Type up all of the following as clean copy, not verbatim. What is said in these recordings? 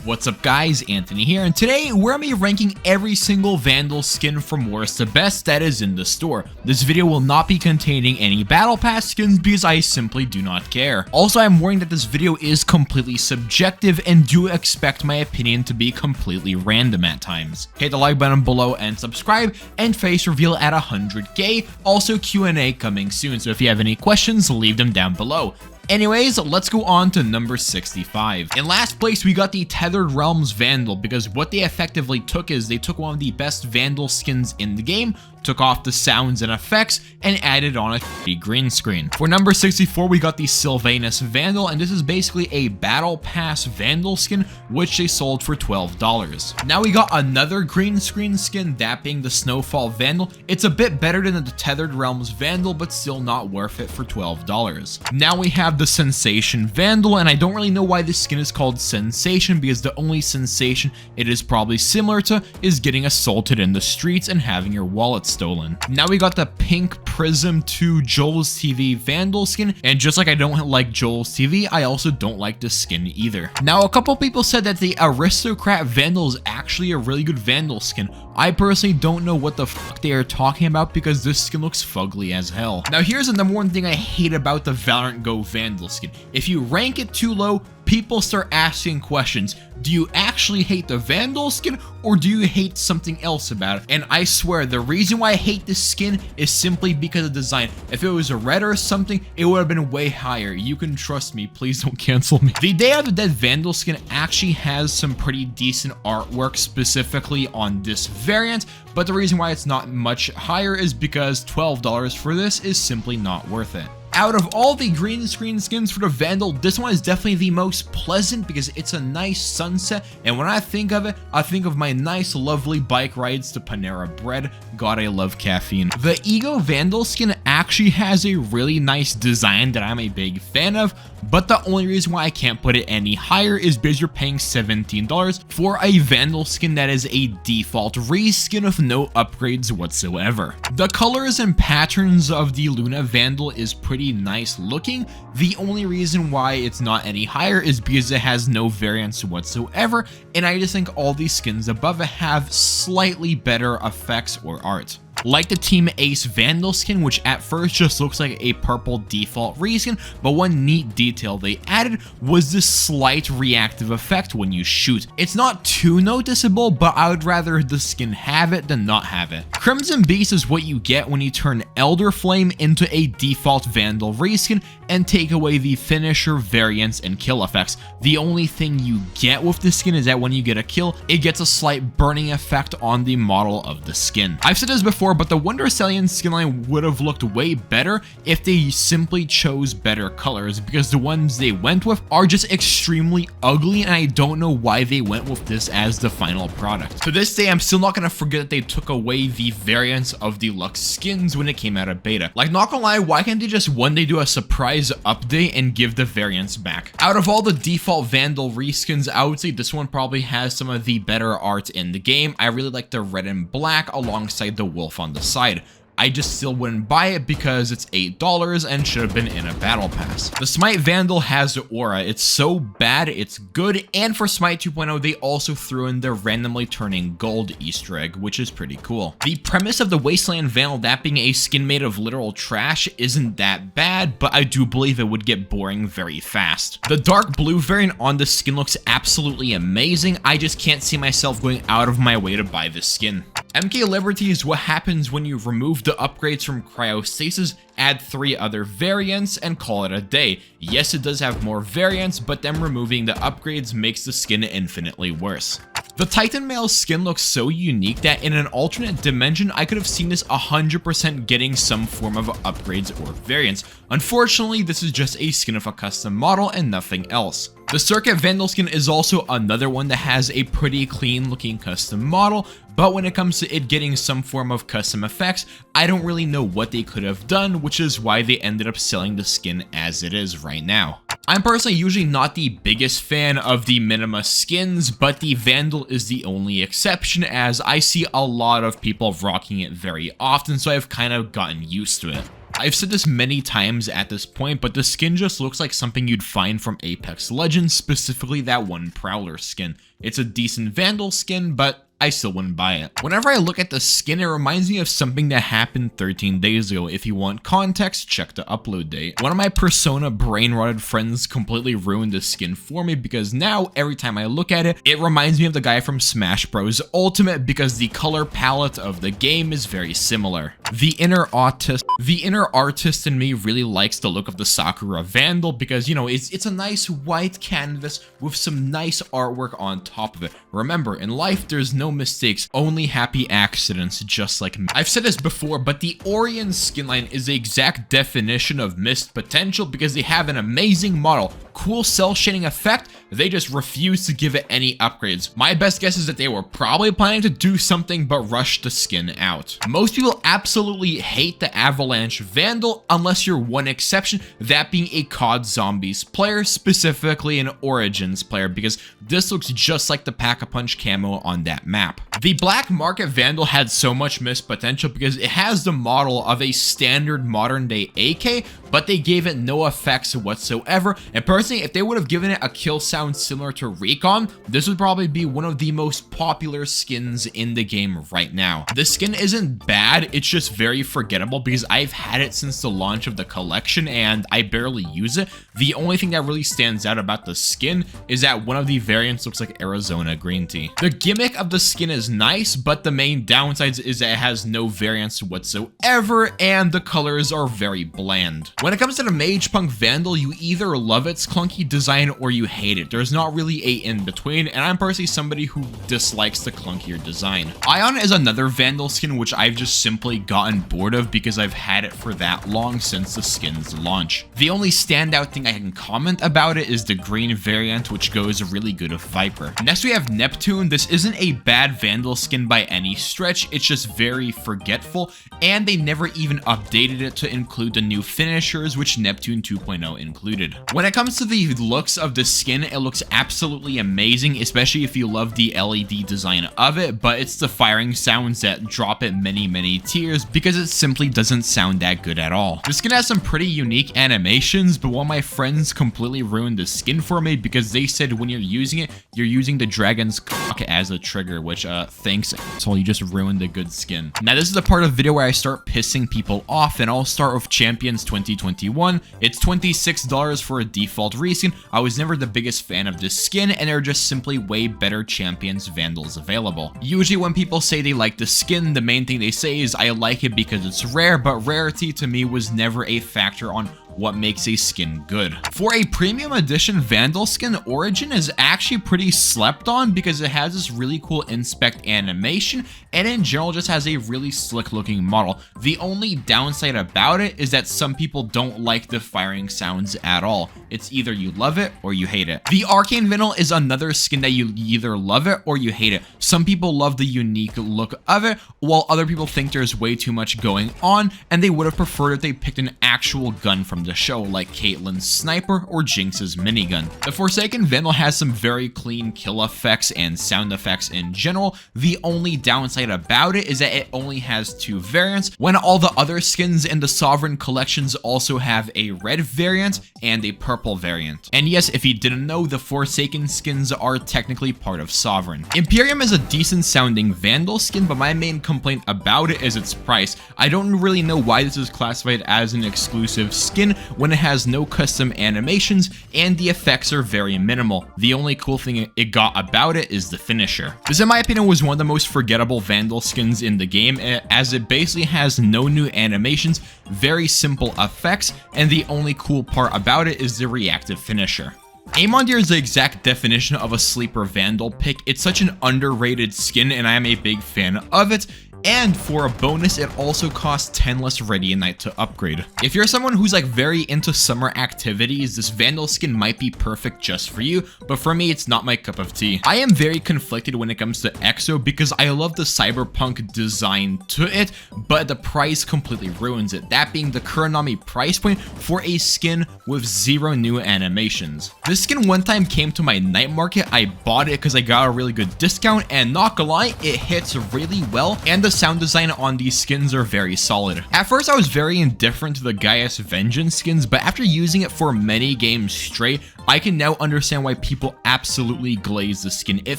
What's up guys, Anthony here, and today we're going to be ranking every single Vandal skin from worst to best that is in the store. This video will not be containing any Battle Pass skins because I simply do not care. Also, I'm warning that this video is completely subjective and do expect my opinion to be completely random at times. Hit the like button below and subscribe, and face reveal at 100k, also Q&A coming soon, so if you have any questions, leave them down below. Anyways, let's go on to number 65. In last place, we got the Tethered Realms Vandal, because what they effectively took is they took one of the best Vandal skins in the game, took off the sounds and effects, and added on a green screen. For number 64, we got the Sylvanus Vandal, and this is basically a Battle Pass Vandal skin, which they sold for $12. Now we got another green screen skin, that being the Snowfall Vandal. It's a bit better than the Tethered Realms Vandal, but still not worth it for $12. Now we have the Sensation Vandal, and I don't really know why this skin is called Sensation, because the only sensation it is probably similar to is getting assaulted in the streets and having your wallet stolen. Now we got the Pink Prism 2 Joel's TV Vandal skin, and just like I don't like Joel's TV, I also don't like this skin either. Now a couple people said that the Aristocrat Vandal is actually a really good Vandal skin. I personally don't know what the fuck they are talking about because this skin looks fugly as hell. Now here's the number one thing I hate about the Valorant Go Vandal skin. If you rank it too low, people start asking questions. Do you actually hate the Vandal skin, or do you hate something else about it? And I swear, the reason why I hate this skin is simply because of design. If it was a red or something, it would have been way higher. You can trust me, please don't cancel me. The Day of the Dead Vandal skin actually has some pretty decent artwork specifically on this variant, but the reason why it's not much higher is because $12 for this is simply not worth it. Out of all the green screen skins for the Vandal, this one is definitely the most pleasant because it's a nice sunset, and when I think of it, I think of my nice lovely bike rides to Panera Bread. God, I love caffeine. The Ego Vandal skin actually has a really nice design that I'm a big fan of, but the only reason why I can't put it any higher is because you're paying $17 for a Vandal skin that is a default reskin with no upgrades whatsoever. The colors and patterns of the Luna Vandal is pretty nice looking. The only reason why it's not any higher is because it has no variants whatsoever, and I just think all these skins above it have slightly better effects or art. Like the Team Ace Vandal skin, which at first just looks like a purple default reskin, but one neat detail they added was this slight reactive effect when you shoot. It's not too noticeable, but I would rather the skin have it than not have it. Crimson Beast is what you get when you turn Elder Flame into a default Vandal reskin and take away the finisher, variants, and kill effects. The only thing you get with this skin is that when you get a kill, it gets a slight burning effect on the model of the skin. I've said this before, but the Wonder Stallion skin line would have looked way better if they simply chose better colors, because the ones they went with are just extremely ugly, and I don't know why they went with this as the final product. To this day, I'm still not gonna forget that they took away the variants of the Lux skins when it came out of beta. Like, not gonna lie, why can't they just one day do a surprise update and give the variants back? Out of all the default Vandal reskins, I would say this one probably has some of the better art in the game. I really like the red and black alongside the wolf on the side. I just still wouldn't buy it because it's $8 and should have been in a Battle Pass. The Smite Vandal has aura. It's so bad, it's good, and for Smite 2.0, they also threw in their randomly turning gold Easter egg, which is pretty cool. The premise of the Wasteland Vandal, that being a skin made of literal trash, isn't that bad, but I do believe it would get boring very fast. The Dark Blue variant on the skin looks absolutely amazing. I just can't see myself going out of my way to buy this skin. MK Liberty is what happens when you remove the upgrades from Cryostasis, add 3 other variants, and call it a day. Yes, it does have more variants, but them removing the upgrades makes the skin infinitely worse. The Titan Mail skin looks so unique that in an alternate dimension, I could have seen this 100% getting some form of upgrades or variants. Unfortunately, this is just a skin of a custom model and nothing else. The Circuit Vandal skin is also another one that has a pretty clean looking custom model, but when it comes to it getting some form of custom effects, I don't really know what they could have done, which is why they ended up selling the skin as it is right now. I'm personally usually not the biggest fan of the Minima skins, but the Vandal is the only exception, as I see a lot of people rocking it very often, so I've kind of gotten used to it. I've said this many times at this point, but the skin just looks like something you'd find from Apex Legends, specifically that one Prowler skin. It's a decent Vandal skin, but I still wouldn't buy it. Whenever I look at the skin, it reminds me of something that happened 13 days ago. If you want context, check the upload date. One of my Persona brain-rotted friends completely ruined the skin for me because now every time I look at it, it reminds me of the guy from Smash Bros. Ultimate because the color palette of the game is very similar. The inner artist in me really likes the look of the Sakura Vandal because, you know, it's a nice white canvas with some nice artwork on top of it. Remember, in life, there's no mistakes, only happy accidents, just like me. I've said this before, but the Orion skin line is the exact definition of missed potential because they have an amazing model, cool cell shading effect, they just refuse to give it any upgrades. My best guess is that they were probably planning to do something but rushed the skin out. Most people absolutely hate the Avalanche Vandal unless you're one exception, that being a COD Zombies player, specifically an Origins player, because this looks just like the Pack-a-Punch camo on that map. The Black Market Vandal had so much missed potential because it has the model of a standard modern day AK, but they gave it no effects whatsoever, and personally, if they would have given it a kill sound similar to Recon, this would probably be one of the most popular skins in the game right now. The skin isn't bad, it's just very forgettable because I've had it since the launch of the collection and I barely use it. The only thing that really stands out about the skin is that one of the variants looks like Arizona green tea. The gimmick of the skin is nice, but the main downsides is that it has no variants whatsoever and the colors are very bland. When it comes to the Mage Punk Vandal, you either love its clunky design or you hate it. There's not really a in between, and I'm personally somebody who dislikes the clunkier design. Ion is another Vandal skin which I've just simply gotten bored of because I've had it for that long since the skin's launch. The only standout thing I can comment about it is the green variant, which goes really good with Viper. Next we have Neptune. This isn't a bad Vandal skin by any stretch, it's just very forgetful, and they never even updated it to include the new finishers which Neptune 2.0 included. When it comes to the looks of the skin, it looks absolutely amazing, especially if you love the LED design of it, but it's the firing sounds that drop it many tiers because it simply doesn't sound that good at all. The skin has some pretty unique animations, but one of my friends completely ruined the skin for me because they said when you're using it, you're using the dragon's cock as a trigger, which thanks, so you just ruined a good skin. Now this is the part of the video where I start pissing people off, and I'll start with Champions 2021. It's $26 for a default reskin. I was never the biggest fan of this skin, and there are just simply way better Champions Vandals available. Usually when people say they like the skin, the main thing they say is I like it because it's rare, but rarity to me was never a factor on what makes a skin good. For a premium edition Vandal skin, Origin is actually pretty slept on because it has this really cool inspect animation and in general just has a really slick looking model. The only downside about it is that some people don't like the firing sounds at all. It's either you love it or you hate it. The Arcane Vandal is another skin that you either love it or you hate it. Some people love the unique look of it, while other people think there's way too much going on and they would have preferred if they picked an actual gun from the show like Caitlyn's sniper or Jinx's minigun. The Forsaken Vandal has some very clean kill effects and sound effects in general. The only downside about it is that it only has 2 variants, when all the other skins in the Sovereign collections also have a red variant and a purple variant. And yes, if you didn't know, the Forsaken skins are technically part of Sovereign. Imperium is a decent sounding Vandal skin, but my main complaint about it is its price. I don't really know why this is classified as an exclusive skin when it has no custom animations and the effects are very minimal. The only cool thing it got about it is the finisher. This in my opinion was one of the most forgettable Vandal skins in the game, as it basically has no new animations, very simple effects, and the only cool part about it is the reactive finisher. Amondir is the exact definition of a sleeper Vandal pick. It's such an underrated skin and I am a big fan of it. And for a bonus, it also costs 10 less Radianite to upgrade. If you're someone who's like very into summer activities, this Vandal skin might be perfect just for you, but for me, it's not my cup of tea. I am very conflicted when it comes to EXO because I love the cyberpunk design to it, but the price completely ruins it, that being the Kuronami price point for a skin with 0 new animations. This skin one time came to my night market, I bought it because I got a really good discount, and not gonna lie, it hits really well, and the sound design on these skins are very solid. At first I was very indifferent to the Gaius Vengeance skins, but after using it for many games straight, I can now understand why people absolutely glaze the skin. It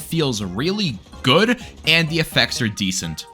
feels really good and the effects are decent.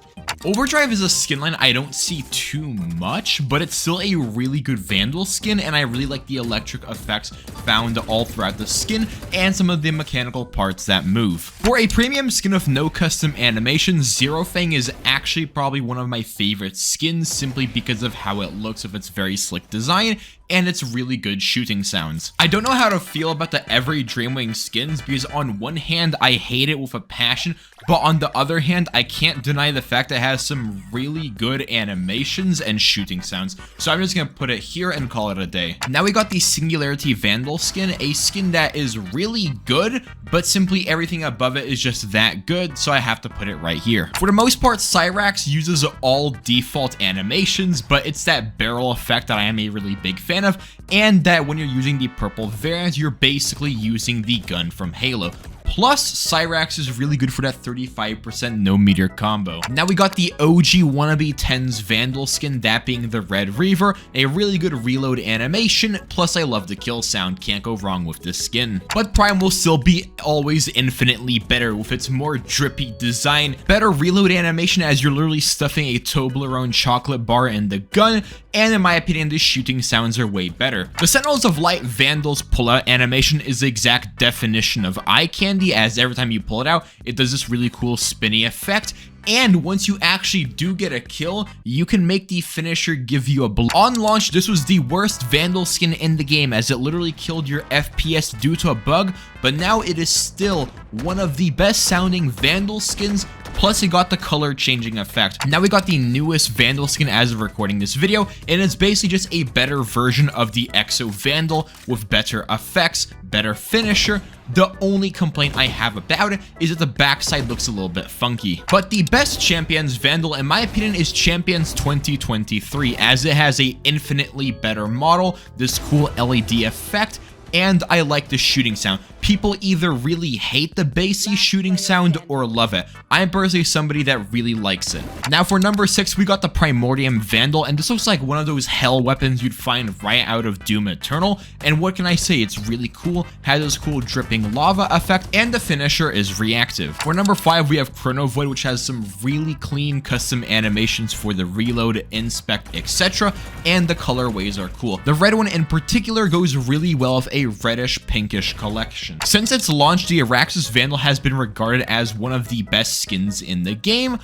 Overdrive is a skin line I don't see too much, but it's still a really good Vandal skin, and I really like the electric effects found all throughout the skin and some of the mechanical parts that move. For a premium skin with no custom animation, Zero Fang is actually probably one of my favorite skins simply because of how it looks with its very slick design and its really good shooting sounds. I don't know how to feel about the Every Dreamwing skins because on one hand I hate it with a passion, but on the other hand I can't deny the fact that it has some really good animations and shooting sounds. So I'm just gonna put it here and call it a day. Now we got the Singularity Vandal skin, a skin that is really good, but simply everything above it is just that good, so I have to put it right here. For the most part, Cyrax uses all default animations, but it's that barrel effect that I am a really big fan of, and that when you're using the purple variant, you're basically using the gun from Halo. Plus, Cyrax is really good for that 35% no meter combo. Now we got the OG wannabe 10s Vandal skin, that being the Red Reaver, a really good reload animation, plus I love the kill sound, can't go wrong with this skin. But Prime will still be always infinitely better with its more drippy design, better reload animation as you're literally stuffing a Toblerone chocolate bar in the gun, and in my opinion, the shooting sounds are way better. The Sentinels of Light Vandal's pullout animation is the exact definition of eye candy, as every time you pull it out, it does this really cool spinny effect. And once you actually do get a kill, you can make the finisher give you a blow. On launch, this was the worst Vandal skin in the game as it literally killed your FPS due to a bug, but now it is still one of the best sounding Vandal skins, plus it got the color changing effect. Now we got the newest Vandal skin as of recording this video, and it's basically just a better version of the Exo Vandal with better effects, better finisher. The only complaint I have about it is that the backside looks a little bit funky. But the best Champions Vandal, in my opinion, is Champions 2023, as it has a infinitely better model, this cool LED effect, and I like the shooting sound. People either really hate the bassy shooting sound or love it. I'm personally somebody that really likes it. Now for number 6, we got the Primordium Vandal, and this looks like one of those hell weapons you'd find right out of Doom Eternal, and what can I say, it's really cool, has this cool dripping lava effect, and the finisher is reactive. For number 5, we have Chrono Void, which has some really clean custom animations for the reload, inspect, etc., and the colorways are cool. The red one in particular goes really well with a reddish pinkish collection. Since its launch, the Araxis Vandal has been regarded as one of the best skins in the game,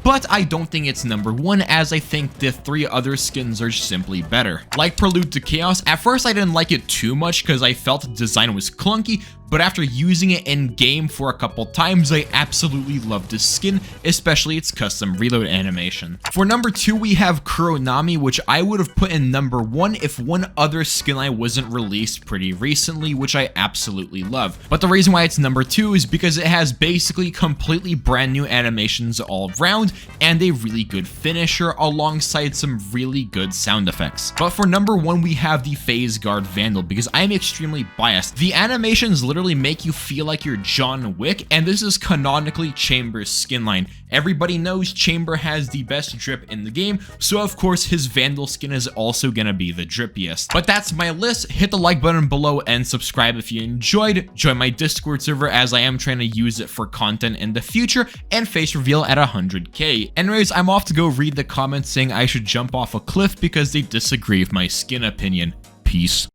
but I don't think it's number 1, as I think the 3 other skins are simply better. Like Prelude to Chaos, at first I didn't like it too much because I felt the design was clunky, but after using it in game for a couple times, I absolutely love this skin, especially its custom reload animation. For number 2, we have Kuronami, which I would have put in number 1 if one other skin line wasn't released pretty recently, which I absolutely love. But the reason why it's number 2 is because it has basically completely brand new animations all around and a really good finisher alongside some really good sound effects. But for number 1, we have the Phase Guard Vandal because I'm extremely biased. The animations literally make you feel like you're John Wick, and this is canonically Chamber's skin line. Everybody knows Chamber has the best drip in the game, so of course his Vandal skin is also gonna be the drippiest. But that's my list. Hit the like button below and subscribe if you enjoyed. Join my Discord server as I am trying to use it for content in the future, and face reveal at 100k. Anyways, I'm off to go read the comments saying I should jump off a cliff because they disagree with my skin opinion. Peace.